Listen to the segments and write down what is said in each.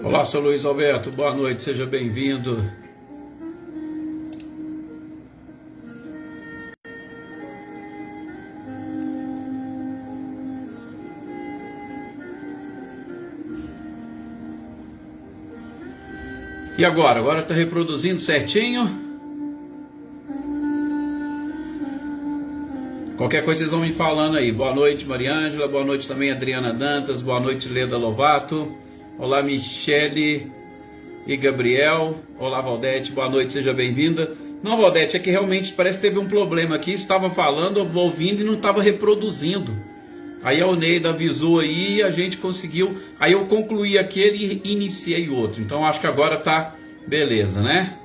Olá, sou Luiz Alberto, boa noite, seja bem-vindo. E agora? Agora está reproduzindo certinho? Qualquer coisa vocês vão me falando aí. Boa noite, Mariângela, boa noite também, Adriana Dantas, boa noite, Leda Lovato. Olá, Michele e Gabriel. Olá, Valdete, boa noite, seja bem-vinda. Não, Valdete, é que realmente parece que teve um problema aqui. Estava falando, ouvindo e não estava reproduzindo. Aí a Oneida avisou aí e a gente conseguiu. Aí eu concluí aquele e iniciei outro. Então acho que agora tá beleza, né?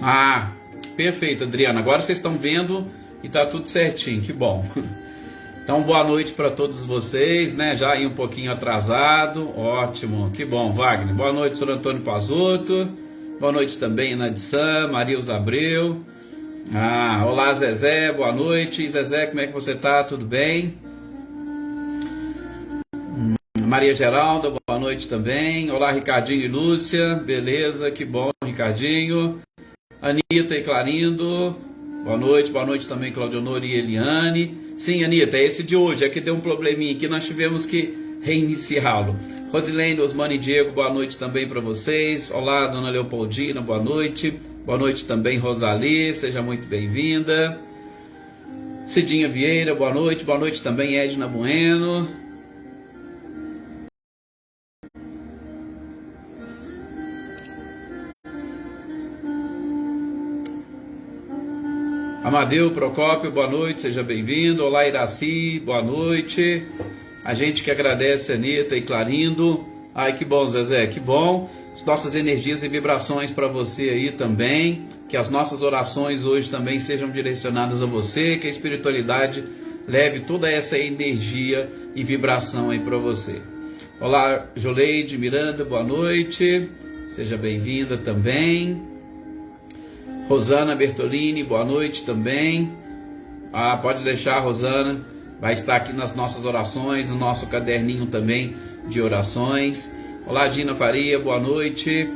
Ah, perfeito, Adriana. Agora vocês estão vendo e tá tudo certinho, que bom. Então boa noite para todos vocês, né? Já aí um pouquinho atrasado, ótimo, que bom, Wagner. Boa noite, Sr. Antônio Pazotto. Boa noite também, Nadissan, Marilza Abreu. Ah, olá, Zezé, boa noite. Zezé, como é que você tá? Tudo bem? Maria Geralda, boa noite também. Olá, Ricardinho e Lúcia, beleza, que bom, Ricardinho. Anitta e Clarindo, boa noite também, Claudionor e Eliane. Sim, Anitta, é esse de hoje, é que deu um probleminha aqui, nós tivemos que reiniciá-lo. Rosilene, Osmane e Diego, boa noite também para vocês. Olá, Dona Leopoldina, boa noite. Boa noite também, Rosali, seja muito bem-vinda. Cidinha Vieira, boa noite também, Edna Bueno. Amadeu Procópio, boa noite, seja bem-vindo. Olá, Iraci, boa noite. A gente que agradece, Anitta e Clarindo. Ai, que bom, Zezé, que bom. As nossas energias e vibrações para você aí também. Que as nossas orações hoje também sejam direcionadas a você. Que a espiritualidade leve toda essa energia e vibração aí para você. Olá, Joleide Miranda, boa noite. Seja bem-vinda também. Rosana Bertolini, boa noite também. Ah, pode deixar, Rosana. Vai estar aqui nas nossas orações, no nosso caderninho também de orações. Olá, Dina Faria, boa noite.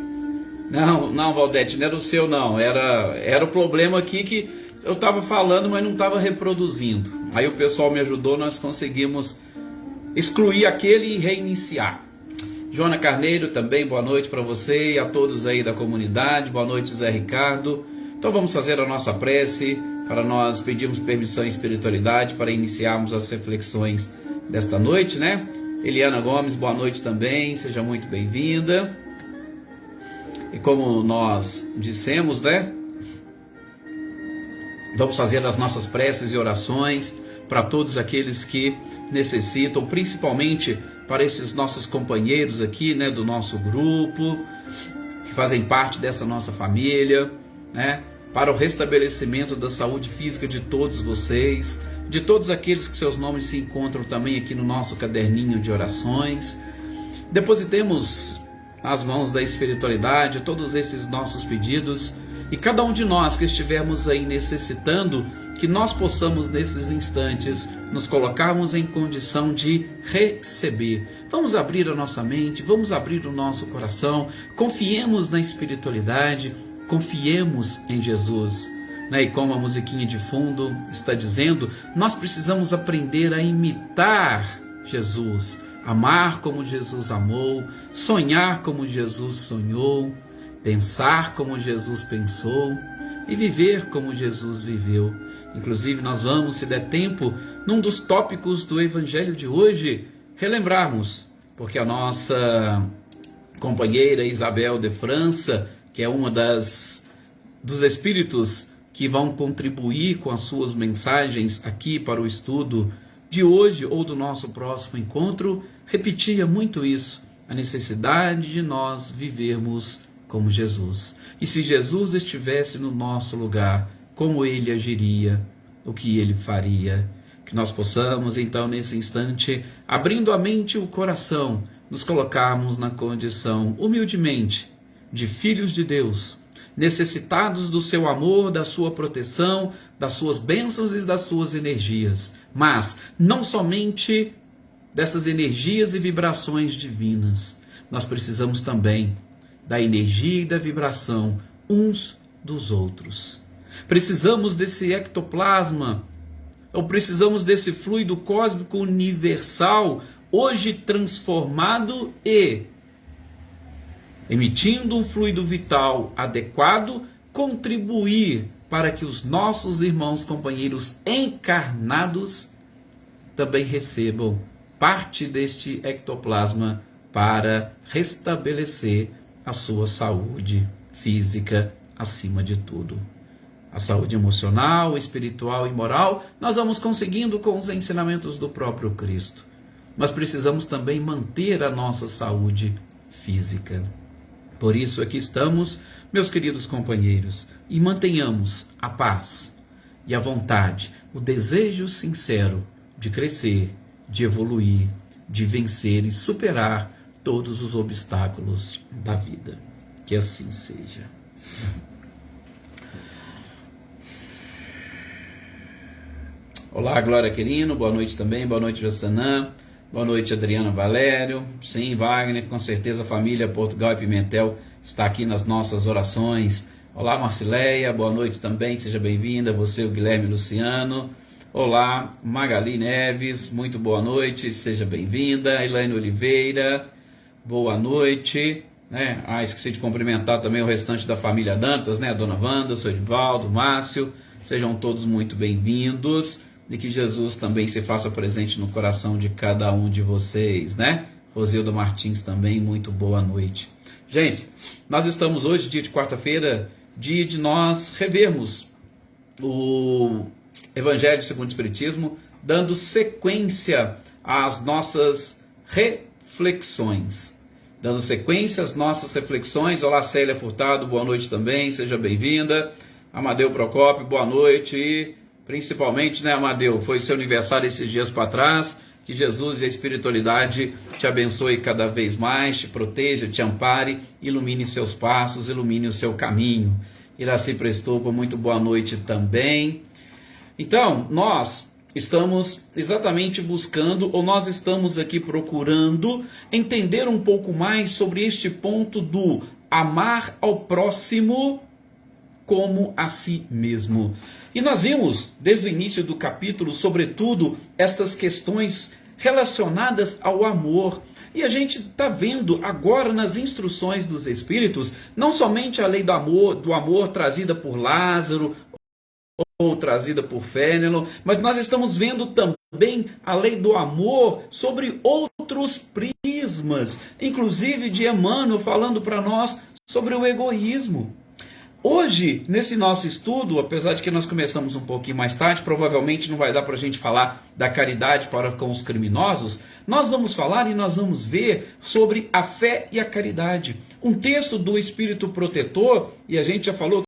Não, Valdete, não era o seu não. Era o problema aqui que eu estava falando, mas não estava reproduzindo. Aí o pessoal me ajudou, nós conseguimos excluir aquele e reiniciar. Joana Carneiro também, boa noite para você e a todos aí da comunidade. Boa noite, Zé Ricardo. Então vamos fazer a nossa prece para nós pedirmos permissão à espiritualidade para iniciarmos as reflexões desta noite, né? Eliana Gomes, boa noite também, seja muito bem-vinda. E como nós dissemos, né? Vamos fazer as nossas preces e orações para todos aqueles que necessitam, principalmente para esses nossos companheiros aqui, né, do nosso grupo, que fazem parte dessa nossa família, né, para o restabelecimento da saúde física de todos vocês, de todos aqueles que seus nomes se encontram também aqui no nosso caderninho de orações. Depositemos nas mãos da espiritualidade todos esses nossos pedidos e cada um de nós que estivermos aí necessitando, que nós possamos nesses instantes nos colocarmos em condição de receber. Vamos abrir a nossa mente, vamos abrir o nosso coração, confiemos na espiritualidade, confiemos em Jesus. E como a musiquinha de fundo está dizendo, nós precisamos aprender a imitar Jesus, amar como Jesus amou, sonhar como Jesus sonhou, pensar como Jesus pensou e viver como Jesus viveu. Inclusive nós vamos, se der tempo, num dos tópicos do Evangelho de hoje, relembrarmos, porque a nossa companheira Isabel de França, que é uma dos espíritos que vão contribuir com as suas mensagens aqui para o estudo de hoje ou do nosso próximo encontro, repetia muito isso, a necessidade de nós vivermos como Jesus. E se Jesus estivesse no nosso lugar, como ele agiria, o que ele faria? Que nós possamos, então, nesse instante, abrindo a mente e o coração, nos colocarmos na condição, humildemente, de filhos de Deus, necessitados do seu amor, da sua proteção, das suas bênçãos e das suas energias, mas não somente dessas energias e vibrações divinas, nós precisamos também da energia e da vibração uns dos outros. Precisamos desse ectoplasma, ou precisamos desse fluido cósmico universal, hoje transformado e emitindo um fluido vital adequado, contribuir para que os nossos irmãos companheiros encarnados também recebam parte deste ectoplasma para restabelecer a sua saúde física acima de tudo. A saúde emocional, espiritual e moral nós vamos conseguindo com os ensinamentos do próprio Cristo. Mas precisamos também manter a nossa saúde física. Por isso aqui estamos, meus queridos companheiros, e mantenhamos a paz e a vontade, o desejo sincero de crescer, de evoluir, de vencer e superar todos os obstáculos da vida. Que assim seja. Olá, Glória Querino, boa noite também, boa noite, Jassanã, boa noite, Adriana Valério. Sim, Wagner, com certeza a família Portugal e Pimentel está aqui nas nossas orações. Olá, Marcileia, boa noite também, seja bem-vinda, você, o Guilherme Luciano. Olá, Magali Neves, muito boa noite, seja bem-vinda. Elaine Oliveira, boa noite. Esqueci de cumprimentar também o restante da família Dantas, a Dona Wanda, o seu Edivaldo, o Márcio. Sejam todos muito bem-vindos e que Jesus também se faça presente no coração de cada um de vocês, Rosilda Martins também, muito boa noite. Gente, nós estamos hoje, dia de quarta-feira, dia de nós revermos o Evangelho segundo o Espiritismo, dando sequência às nossas reflexões. Dando sequência às nossas reflexões. Olá, Célia Furtado, boa noite também, seja bem-vinda. Amadeu Procópio, boa noite. E principalmente, Amadeu, foi seu aniversário esses dias para trás. Que Jesus e a espiritualidade te abençoe cada vez mais, te proteja, te ampare, ilumine seus passos, ilumine o seu caminho. Iraci Prestopo, muito boa noite também. Então, nós estamos exatamente buscando, ou nós estamos aqui procurando entender um pouco mais sobre este ponto do amar ao próximo como a si mesmo. E nós vimos, desde o início do capítulo, sobretudo, essas questões relacionadas ao amor. E a gente está vendo agora nas instruções dos Espíritos, não somente a lei do amor trazida por Lázaro, ou trazida por Fénelon, mas nós estamos vendo também a lei do amor sobre outros prismas, inclusive de Emmanuel falando para nós sobre o egoísmo. Hoje, nesse nosso estudo, apesar de que nós começamos um pouquinho mais tarde, provavelmente não vai dar para a gente falar da caridade para com os criminosos, nós vamos falar e nós vamos ver sobre a fé e a caridade. Um texto do Espírito Protetor, e a gente já falou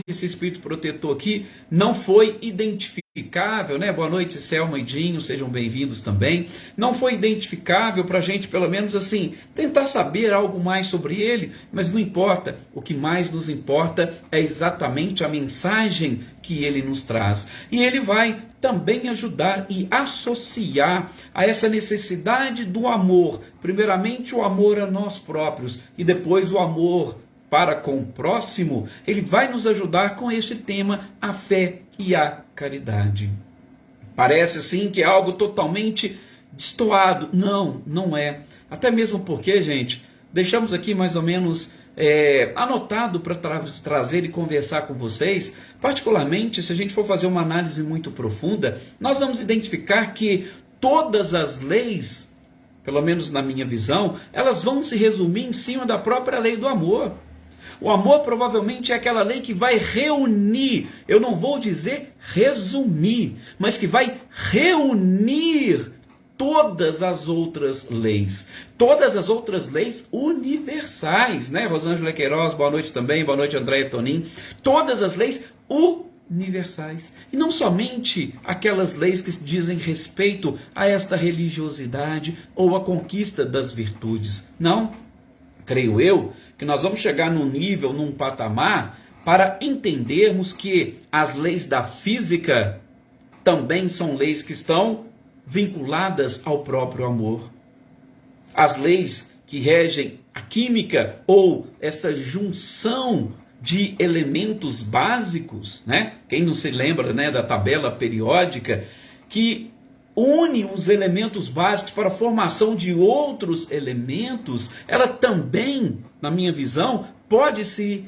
que esse Espírito Protetor aqui não foi identificável, Boa noite, Selma e Dinho, sejam bem-vindos também. Não foi identificável para a gente, pelo menos assim, tentar saber algo mais sobre ele, mas não importa. O que mais nos importa é exatamente a mensagem que ele nos traz. E ele vai também ajudar e associar a essa necessidade do amor, primeiramente o amor a nós próprios e depois o amor para com o próximo. Ele vai nos ajudar com este tema, a fé e a caridade. Parece assim que é algo totalmente destoado. Não, não é. Até mesmo porque, gente, deixamos aqui mais ou menos anotado para trazer e conversar com vocês. Particularmente, se a gente for fazer uma análise muito profunda, nós vamos identificar que todas as leis, pelo menos na minha visão, elas vão se resumir em cima da própria lei do amor. O amor provavelmente é aquela lei que vai reunir, eu não vou dizer resumir, mas que vai reunir todas as outras leis universais, Rosângela Queiroz, boa noite também, boa noite, Andréia Tonin. Todas as leis universais, e não somente aquelas leis que dizem respeito a esta religiosidade ou a conquista das virtudes. Não, creio eu que nós vamos chegar num nível, num patamar, para entendermos que as leis da física também são leis que estão vinculadas ao próprio amor. As leis que regem a química ou essa junção de elementos básicos, né? Quem não se lembra, né, da tabela periódica que une os elementos básicos para a formação de outros elementos, ela também, na minha visão, pode se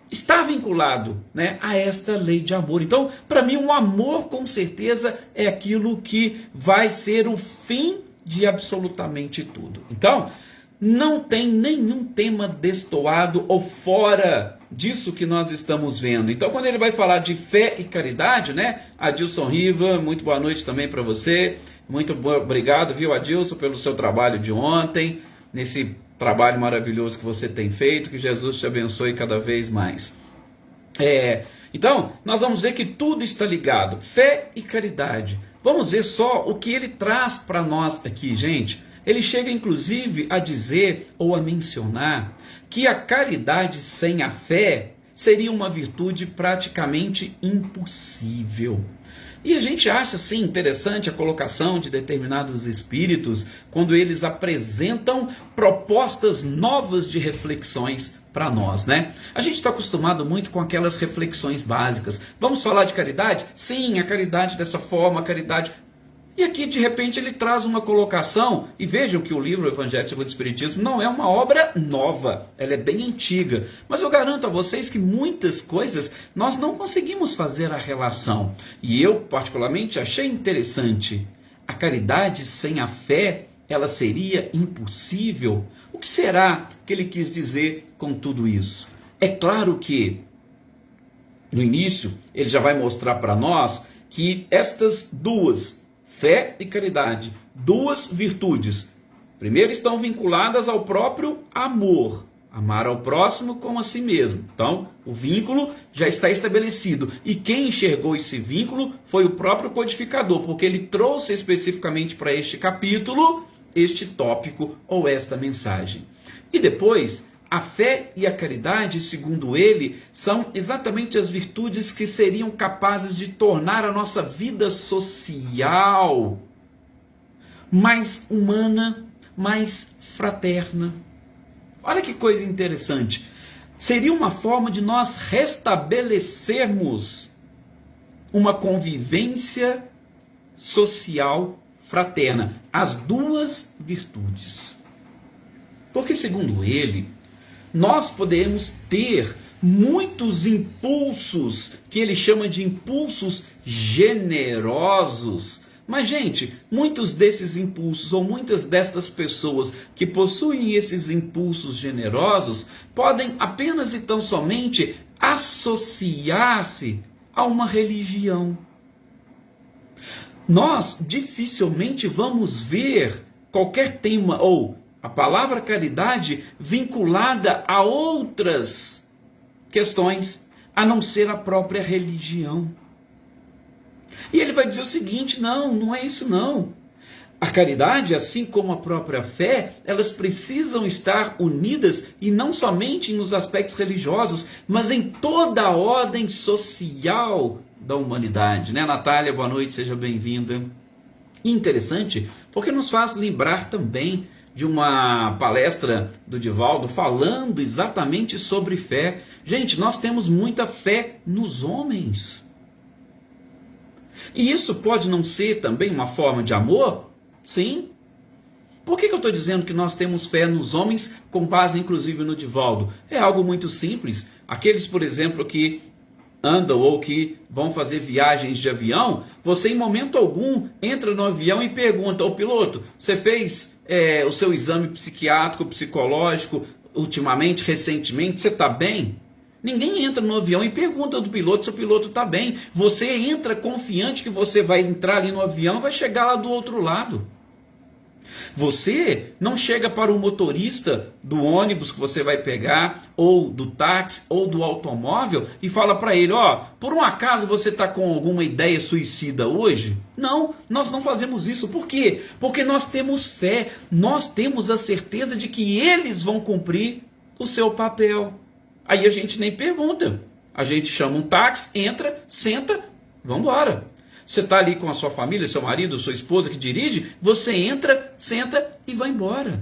estar vinculado, né, a esta lei de amor. Então, para mim, o amor com certeza é aquilo que vai ser o fim de absolutamente tudo. Então, não tem nenhum tema destoado ou fora disso que nós estamos vendo. Então, quando ele vai falar de fé e caridade, né? Adilson Riva, muito boa noite também para você. Muito obrigado, viu, Adilson, pelo seu trabalho de ontem, nesse trabalho maravilhoso que você tem feito. Que Jesus te abençoe cada vez mais. Então, nós vamos ver que tudo está ligado, fé e caridade. Vamos ver só o que ele traz para nós aqui, gente. Ele chega inclusive a dizer ou a mencionar que a caridade sem a fé seria uma virtude praticamente impossível. E a gente acha assim interessante a colocação de determinados espíritos quando eles apresentam propostas novas de reflexões para nós, né? A gente está acostumado muito com aquelas reflexões básicas. Vamos falar de caridade? Sim, a caridade dessa forma, a caridade. E aqui, de repente, ele traz uma colocação, e vejam que o livro Evangelho segundo o Espiritismo não é uma obra nova, ela é bem antiga. Mas eu garanto a vocês que muitas coisas nós não conseguimos fazer a relação. E eu, particularmente, achei interessante. A caridade sem a fé, ela seria impossível? O que será que ele quis dizer com tudo isso? É claro que, no início, ele já vai mostrar para nós que estas duas, fé e caridade, duas virtudes, primeiro estão vinculadas ao próprio amor, amar ao próximo como a si mesmo. Então, o vínculo já está estabelecido, e quem enxergou esse vínculo foi o próprio codificador, porque ele trouxe especificamente para este capítulo, este tópico ou esta mensagem. E depois, a fé e a caridade, segundo ele, são exatamente as virtudes que seriam capazes de tornar a nossa vida social mais humana, mais fraterna. Olha que coisa interessante. Seria uma forma de nós restabelecermos uma convivência social fraterna. As duas virtudes. Porque, segundo ele, nós podemos ter muitos impulsos, que ele chama de impulsos generosos. Mas, gente, muitos desses impulsos, ou muitas destas pessoas que possuem esses impulsos generosos, podem apenas e tão somente associar-se a uma religião. Nós dificilmente vamos ver qualquer tema ou a palavra caridade vinculada a outras questões, a não ser a própria religião. E ele vai dizer o seguinte: não é isso não. A caridade, assim como a própria fé, elas precisam estar unidas, e não somente nos aspectos religiosos, mas em toda a ordem social da humanidade. Né, Natália? Boa noite, seja bem-vinda. Interessante, porque nos faz lembrar também de uma palestra do Divaldo falando exatamente sobre fé. Gente, nós temos muita fé nos homens. E isso pode não ser também uma forma de amor? Sim. Por que eu estou dizendo que nós temos fé nos homens, com base inclusive no Divaldo? É algo muito simples. Aqueles, por exemplo, que andam ou que vão fazer viagens de avião, você em momento algum entra no avião e pergunta ao piloto: você fez o seu exame psiquiátrico, psicológico, ultimamente, recentemente, você está bem? Ninguém entra no avião e pergunta do piloto se o piloto está bem. Você entra confiante que você vai entrar ali no avião e vai chegar lá do outro lado. Você não chega para o motorista do ônibus que você vai pegar, ou do táxi, ou do automóvel, e fala para ele: por um acaso você está com alguma ideia suicida hoje? Não, nós não fazemos isso. Por quê? Porque nós temos fé, nós temos a certeza de que eles vão cumprir o seu papel. Aí a gente nem pergunta, a gente chama um táxi, entra, senta, vamos embora. Você está ali com a sua família, seu marido, sua esposa que dirige, você entra, senta e vai embora.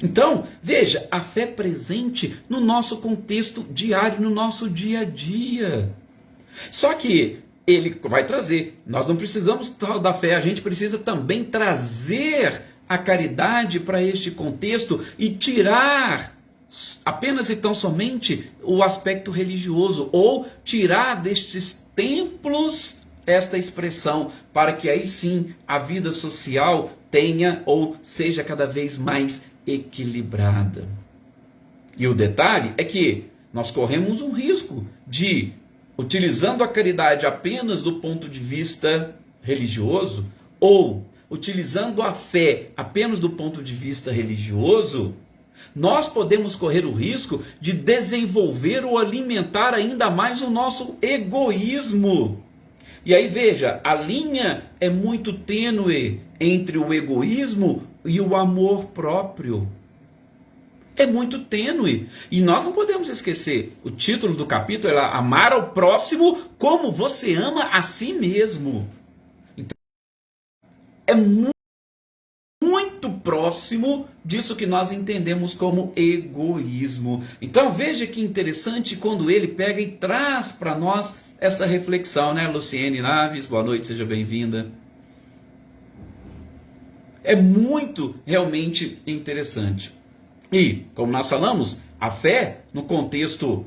Então, veja, a fé presente no nosso contexto diário, no nosso dia a dia. Só que ele vai trazer, nós não precisamos da fé, a gente precisa também trazer a caridade para este contexto e tirar apenas e tão somente o aspecto religioso, ou tirar destes templos esta expressão, para que aí sim a vida social tenha ou seja cada vez mais equilibrada. E o detalhe é que nós corremos um risco de, utilizando a caridade apenas do ponto de vista religioso, ou utilizando a fé apenas do ponto de vista religioso, nós podemos correr o risco de desenvolver ou alimentar ainda mais o nosso egoísmo. E aí veja, a linha é muito tênue entre o egoísmo e o amor próprio. É muito tênue. E nós não podemos esquecer, o título do capítulo é Amar ao próximo como você ama a si mesmo. Então, é muito próximo disso que nós entendemos como egoísmo. Então veja que interessante quando ele pega e traz para nós essa reflexão, né? Luciene Naves, boa noite, seja bem-vinda. É muito realmente interessante. E, como nós falamos, a fé no contexto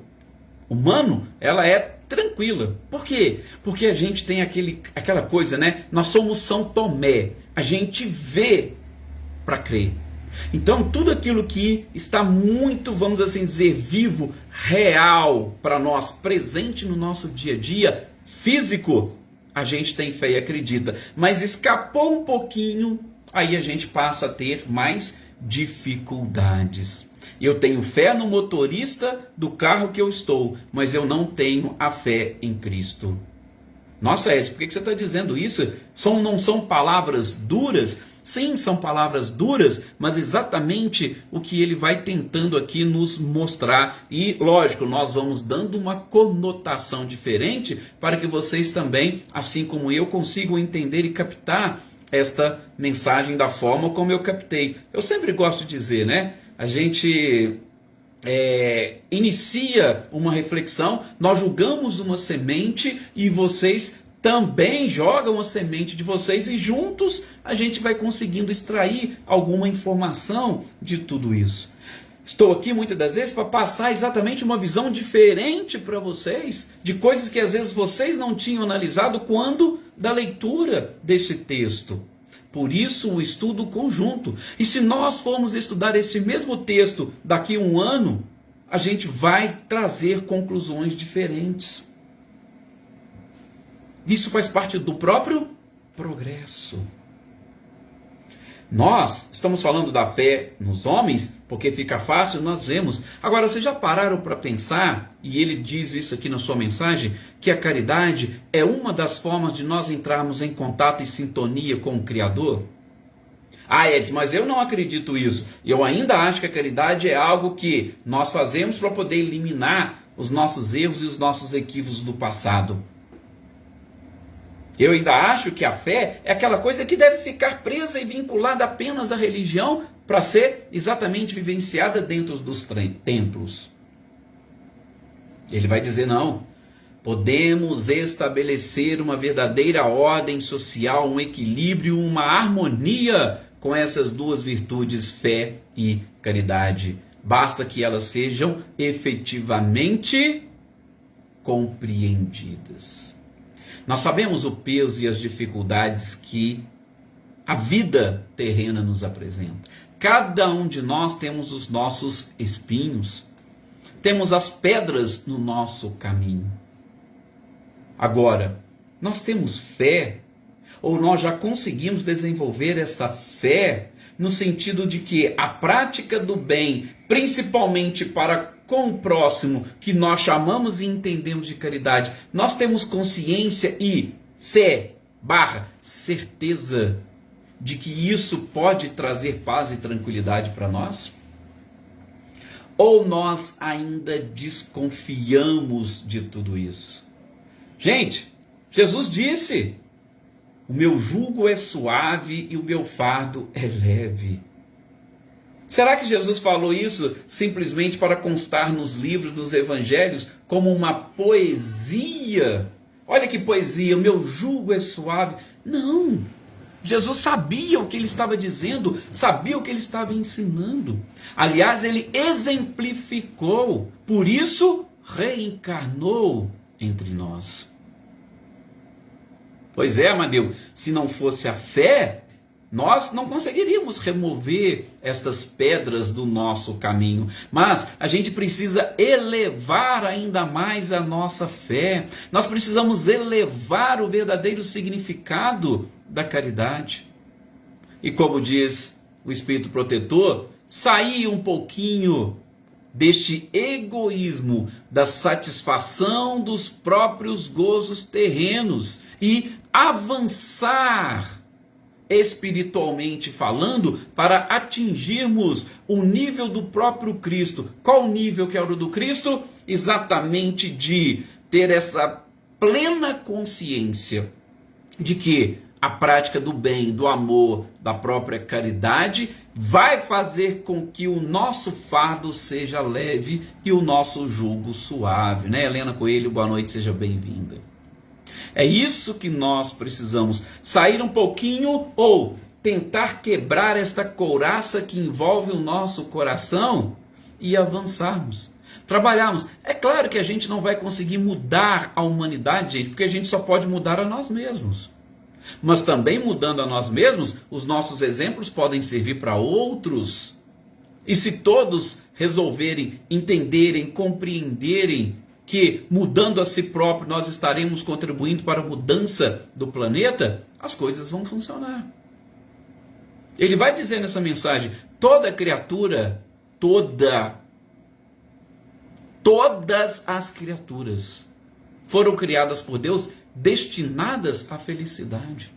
humano, ela é tranquila. Por quê? Porque a gente tem aquela coisa, né? Nós somos São Tomé. A gente vê para crer. Então, tudo aquilo que está muito, vamos assim dizer, vivo, real para nós, presente no nosso dia a dia, físico, a gente tem fé e acredita. Mas escapou um pouquinho, aí a gente passa a ter mais dificuldades. Eu tenho fé no motorista do carro que eu estou, mas eu não tenho a fé em Cristo. Nossa, Edson, por que você está dizendo isso? Não são palavras duras? Sim, são palavras duras, mas exatamente o que ele vai tentando aqui nos mostrar. E, lógico, nós vamos dando uma conotação diferente para que vocês também, assim como eu, consigam entender e captar esta mensagem da forma como eu captei. Eu sempre gosto de dizer, né? A gente inicia uma reflexão, nós julgamos uma semente e vocês também jogam a semente de vocês e juntos a gente vai conseguindo extrair alguma informação de tudo isso. Estou aqui muitas das vezes para passar exatamente uma visão diferente para vocês, de coisas que às vezes vocês não tinham analisado quando da leitura desse texto. Por isso o estudo conjunto. E se nós formos estudar este mesmo texto daqui a um ano, a gente vai trazer conclusões diferentes. Isso faz parte do próprio progresso. Nós estamos falando da fé nos homens, porque fica fácil, nós vemos. Agora, vocês já pararam para pensar, e ele diz isso aqui na sua mensagem, que a caridade é uma das formas de nós entrarmos em contato e sintonia com o Criador? Ah, Edson, mas eu não acredito isso. Eu ainda acho que a caridade é algo que nós fazemos para poder eliminar os nossos erros e os nossos equívocos do passado. Eu ainda acho que a fé é aquela coisa que deve ficar presa e vinculada apenas à religião para ser exatamente vivenciada dentro dos templos. Ele vai dizer, não, podemos estabelecer uma verdadeira ordem social, um equilíbrio, uma harmonia com essas duas virtudes, fé e caridade. Basta que elas sejam efetivamente compreendidas. Nós sabemos o peso e as dificuldades que a vida terrena nos apresenta. Cada um de nós temos os nossos espinhos, temos as pedras no nosso caminho. Agora, nós temos fé, ou nós já conseguimos desenvolver essa fé no sentido de que a prática do bem, principalmente para com o próximo, que nós chamamos e entendemos de caridade, nós temos consciência e fé / certeza de que isso pode trazer paz e tranquilidade para nós? Ou nós ainda desconfiamos de tudo isso? Gente, Jesus disse, o meu jugo é suave e o meu fardo é leve. Será que Jesus falou isso simplesmente para constar nos livros dos evangelhos como uma poesia? Olha que poesia, o meu jugo é suave. Não, Jesus sabia o que ele estava dizendo, sabia o que ele estava ensinando. Aliás, ele exemplificou, por isso reencarnou entre nós. Pois é, Amadeu, se não fosse a fé, nós não conseguiríamos remover estas pedras do nosso caminho, mas a gente precisa elevar ainda mais a nossa fé. Nós precisamos elevar o verdadeiro significado da caridade. E como diz o Espírito Protetor, sair um pouquinho deste egoísmo, da satisfação dos próprios gozos terrenos e avançar espiritualmente falando, para atingirmos o nível do próprio Cristo. Qual o nível que era o do Cristo? Exatamente de ter essa plena consciência de que a prática do bem, do amor, da própria caridade vai fazer com que o nosso fardo seja leve e o nosso jugo suave. Né, Helena Coelho? Boa noite, seja bem-vinda. É isso que nós precisamos, sair um pouquinho ou tentar quebrar esta couraça que envolve o nosso coração e avançarmos, trabalharmos. É claro que a gente não vai conseguir mudar a humanidade, gente, porque a gente só pode mudar a nós mesmos. Mas também mudando a nós mesmos, os nossos exemplos podem servir para outros. E se todos resolverem, entenderem, compreenderem que mudando a si próprio nós estaremos contribuindo para a mudança do planeta, as coisas vão funcionar. Ele vai dizer nessa mensagem, toda criatura, todas as criaturas foram criadas por Deus destinadas à felicidade.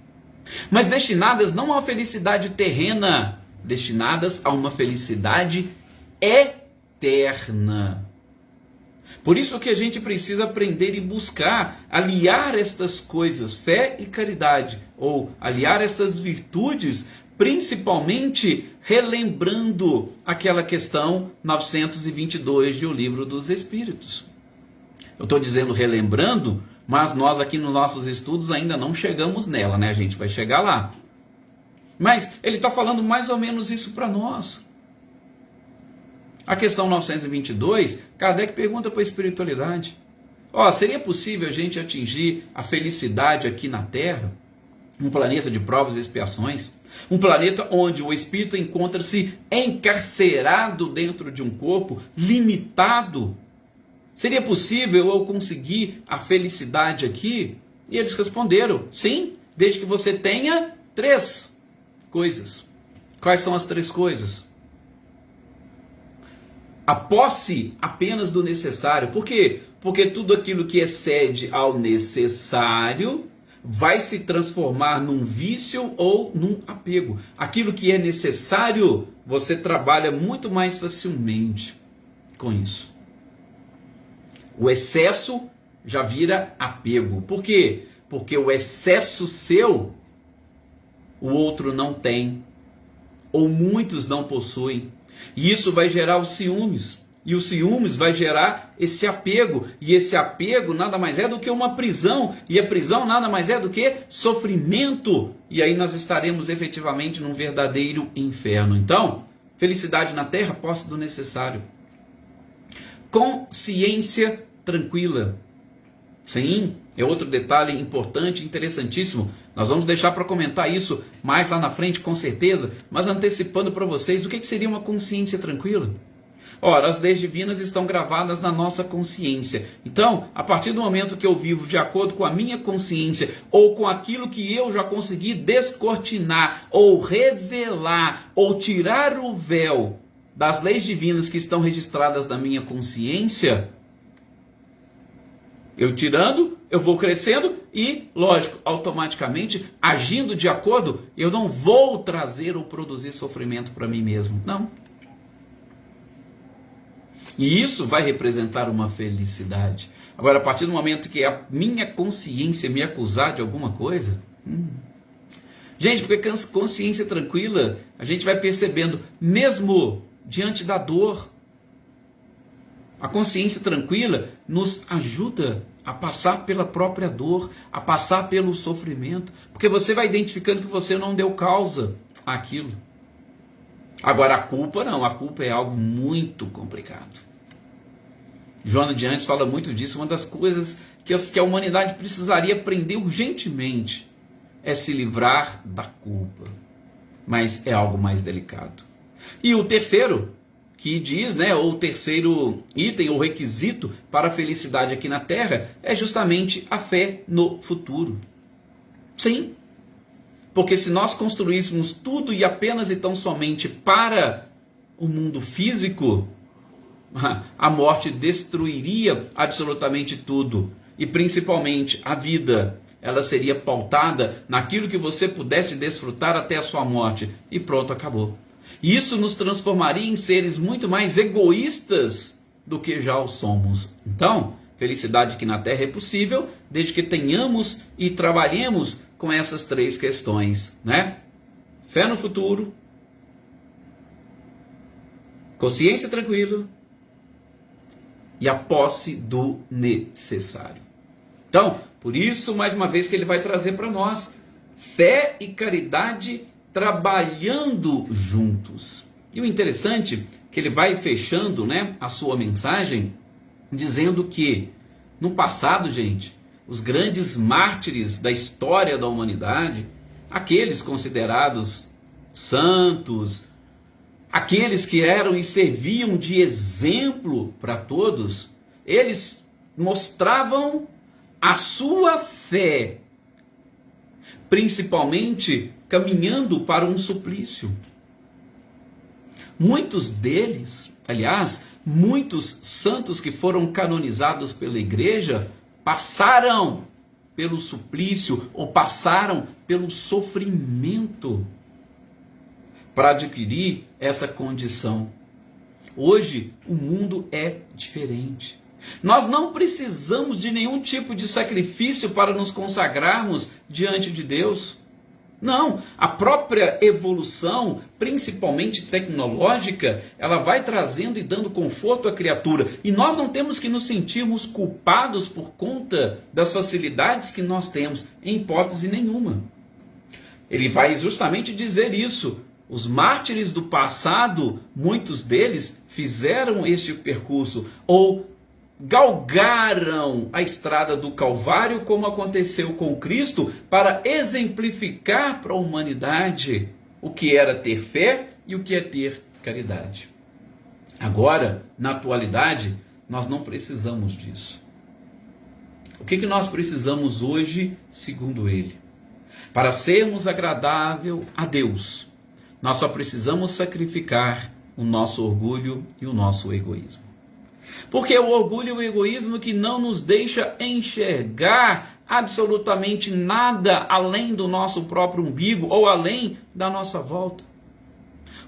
Mas destinadas não a uma felicidade terrena, destinadas a uma felicidade eterna. Por isso que a gente precisa aprender e buscar aliar estas coisas, fé e caridade, ou aliar essas virtudes, principalmente relembrando aquela questão 922 de O Livro dos Espíritos. Eu estou dizendo relembrando, mas nós aqui nos nossos estudos ainda não chegamos nela, né? A gente vai chegar lá. Mas ele está falando mais ou menos isso para nós. A questão 922, Kardec pergunta para a espiritualidade. Seria possível a gente atingir a felicidade aqui na Terra? Um planeta de provas e expiações? Um planeta onde o espírito encontra-se encarcerado dentro de um corpo, limitado? Seria possível eu conseguir a felicidade aqui? E eles responderam, sim, desde que você tenha 3 coisas. Quais são as 3 coisas? A posse apenas do necessário. Por quê? Porque tudo aquilo que excede ao necessário vai se transformar num vício ou num apego. Aquilo que é necessário, você trabalha muito mais facilmente com isso. O excesso já vira apego. Por quê? Porque o excesso seu, o outro não tem, ou muitos não possuem. E isso vai gerar os ciúmes. E o ciúmes vai gerar esse apego. E esse apego nada mais é do que uma prisão. E a prisão nada mais é do que sofrimento. E aí nós estaremos efetivamente num verdadeiro inferno. Então, felicidade na terra, posse do necessário. Consciência tranquila. Sim, é outro detalhe importante e interessantíssimo. Nós vamos deixar para comentar isso mais lá na frente, com certeza, mas antecipando para vocês o que seria uma consciência tranquila. Ora, as leis divinas estão gravadas na nossa consciência. Então, a partir do momento que eu vivo de acordo com a minha consciência, ou com aquilo que eu já consegui descortinar, ou revelar, ou tirar o véu das leis divinas que estão registradas na minha consciência, eu tirando, eu vou crescendo e, lógico, automaticamente, agindo de acordo, eu não vou trazer ou produzir sofrimento para mim mesmo. Não. E isso vai representar uma felicidade. Agora, a partir do momento que a minha consciência me acusar de alguma coisa... Gente, porque consciência tranquila, a gente vai percebendo, mesmo diante da dor. A consciência tranquila nos ajuda a passar pela própria dor, a passar pelo sofrimento, porque você vai identificando que você não deu causa àquilo. Agora a culpa não, a culpa é algo muito complicado. Joana de Anjos fala muito disso. Uma das coisas que a humanidade precisaria aprender urgentemente é se livrar da culpa, mas é algo mais delicado. E o terceiro que diz, ou o terceiro item ou requisito para a felicidade aqui na Terra é justamente a fé no futuro. Sim, porque se nós construíssemos tudo e apenas e tão somente para o mundo físico, a morte destruiria absolutamente tudo, e principalmente a vida. Ela seria pautada naquilo que você pudesse desfrutar até a sua morte, e pronto, acabou. E isso nos transformaria em seres muito mais egoístas do que já o somos. Então, felicidade aqui na Terra é possível, desde que tenhamos e trabalhemos com essas três questões, Fé no futuro, consciência tranquila e a posse do necessário. Então, por isso, mais uma vez, que ele vai trazer para nós fé e caridade trabalhando juntos. E o interessante é que ele vai fechando, a sua mensagem dizendo que no passado, gente, os grandes mártires da história da humanidade, aqueles considerados santos, aqueles que eram e serviam de exemplo para todos, eles mostravam a sua fé, principalmente caminhando para um suplício. Muitos deles, aliás, muitos santos que foram canonizados pela igreja, passaram pelo suplício ou passaram pelo sofrimento para adquirir essa condição. Hoje o mundo é diferente. Nós não precisamos de nenhum tipo de sacrifício para nos consagrarmos diante de Deus. Não, a própria evolução, principalmente tecnológica, ela vai trazendo e dando conforto à criatura. E nós não temos que nos sentirmos culpados por conta das facilidades que nós temos, em hipótese nenhuma. Ele vai justamente dizer isso. Os mártires do passado, muitos deles fizeram este percurso, ou galgaram a estrada do Calvário, como aconteceu com Cristo, para exemplificar para a humanidade o que era ter fé e o que é ter caridade. Agora, na atualidade, nós não precisamos disso. O que nós precisamos hoje, segundo ele? Para sermos agradável a Deus, nós só precisamos sacrificar o nosso orgulho e o nosso egoísmo. Porque é o orgulho e o egoísmo que não nos deixa enxergar absolutamente nada além do nosso próprio umbigo ou além da nossa volta.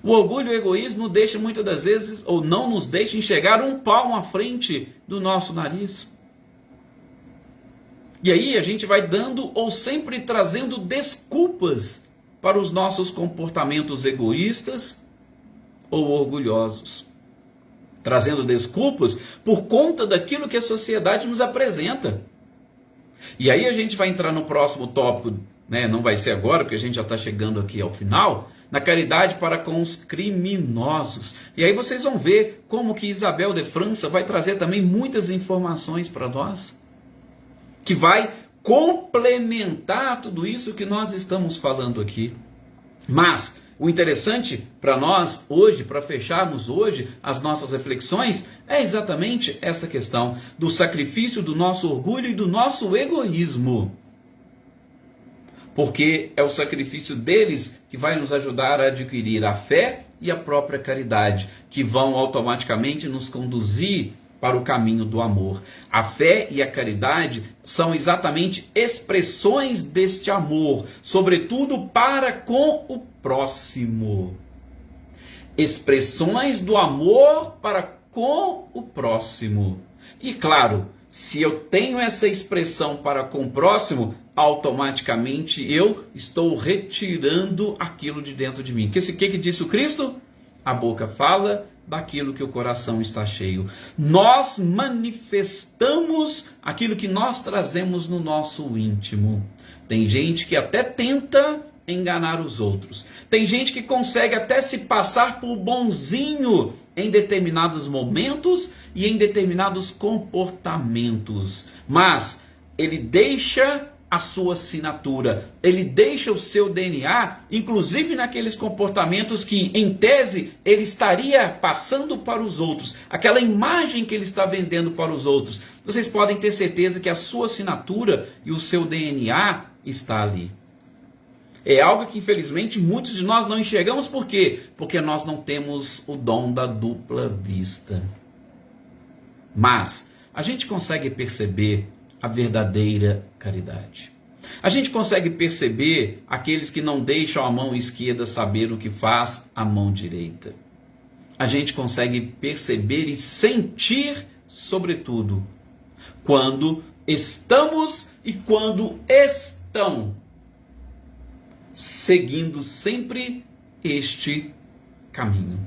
O orgulho e o egoísmo deixa muitas das vezes, ou não nos deixa enxergar um palmo à frente do nosso nariz. E aí a gente vai dando ou sempre trazendo desculpas para os nossos comportamentos egoístas ou orgulhosos. Trazendo desculpas por conta daquilo que a sociedade nos apresenta. E aí a gente vai entrar no próximo tópico, não vai ser agora, porque a gente já está chegando aqui ao final, na caridade para com os criminosos. E aí vocês vão ver como que Isabel de França vai trazer também muitas informações para nós, que vai complementar tudo isso que nós estamos falando aqui. Mas o interessante para nós hoje, para fecharmos hoje as nossas reflexões, é exatamente essa questão do sacrifício do nosso orgulho e do nosso egoísmo. Porque é o sacrifício deles que vai nos ajudar a adquirir a fé e a própria caridade, que vão automaticamente nos conduzir para o caminho do amor. A fé e a caridade são exatamente expressões deste amor, sobretudo para com o próximo. Expressões do amor para com o próximo. E claro, se eu tenho essa expressão para com o próximo, automaticamente eu estou retirando aquilo de dentro de mim. O que disse o Cristo? a boca fala daquilo que o coração está cheio. Nós manifestamos aquilo que nós trazemos no nosso íntimo. Tem gente que até tenta enganar os outros. Tem gente que consegue até se passar por bonzinho em determinados momentos e em determinados comportamentos. Mas ele deixa a sua assinatura, ele deixa o seu DNA, inclusive naqueles comportamentos que, em tese, ele estaria passando para os outros, aquela imagem que ele está vendendo para os outros. Vocês podem ter certeza que a sua assinatura e o seu DNA está ali. É algo que, infelizmente, muitos de nós não enxergamos. Por quê? Porque nós não temos o dom da dupla vista. Mas a gente consegue perceber a verdadeira caridade. A gente consegue perceber aqueles que não deixam a mão esquerda saber o que faz a mão direita. A gente consegue perceber e sentir, sobretudo, quando estamos e quando estão seguindo sempre este caminho.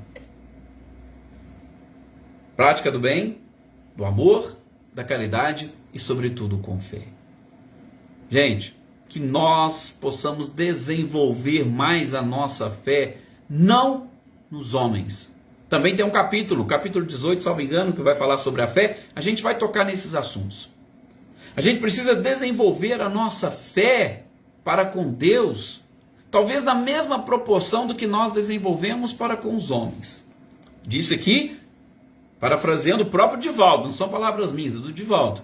Prática do bem, do amor, da caridade e, sobretudo, com fé. Gente, que nós possamos desenvolver mais a nossa fé, não nos homens. Também tem um capítulo 18, salvo engano, que vai falar sobre a fé. A gente vai tocar nesses assuntos. A gente precisa desenvolver a nossa fé para com Deus, talvez na mesma proporção do que nós desenvolvemos para com os homens. Disse aqui, parafraseando o próprio Divaldo, não são palavras minhas, do Divaldo.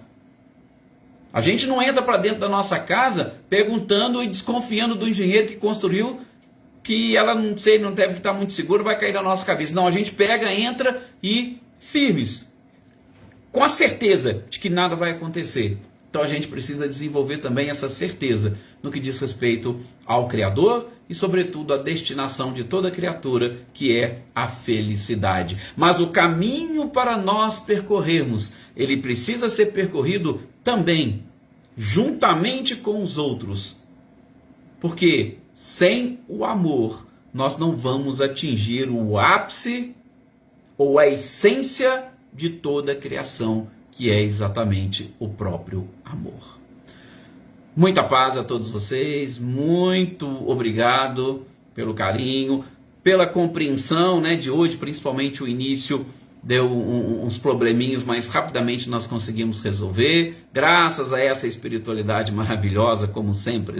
A gente não entra para dentro da nossa casa perguntando e desconfiando do engenheiro que construiu, que ela não deve estar muito segura, vai cair na nossa cabeça. Não, a gente pega, entra e firmes, com a certeza de que nada vai acontecer. Então a gente precisa desenvolver também essa certeza no que diz respeito ao Criador e, sobretudo, à destinação de toda criatura, que é a felicidade. Mas o caminho para nós percorrermos, ele precisa ser percorrido também, juntamente com os outros. Porque sem o amor, nós não vamos atingir o ápice ou a essência de toda a criação, que é exatamente o próprio amor. Muita paz a todos vocês, muito obrigado pelo carinho, pela compreensão, de hoje, principalmente o início deu uns probleminhas, mas rapidamente nós conseguimos resolver, graças a essa espiritualidade maravilhosa, como sempre,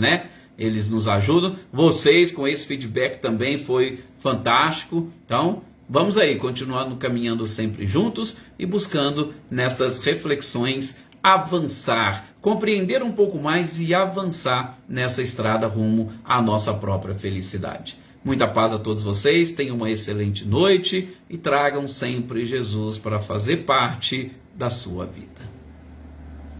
eles nos ajudam. Vocês com esse feedback também foi fantástico, então vamos aí, continuando caminhando sempre juntos e buscando nestas reflexões avançar, compreender um pouco mais e avançar nessa estrada rumo à nossa própria felicidade. Muita paz a todos vocês, tenham uma excelente noite e tragam sempre Jesus para fazer parte da sua vida.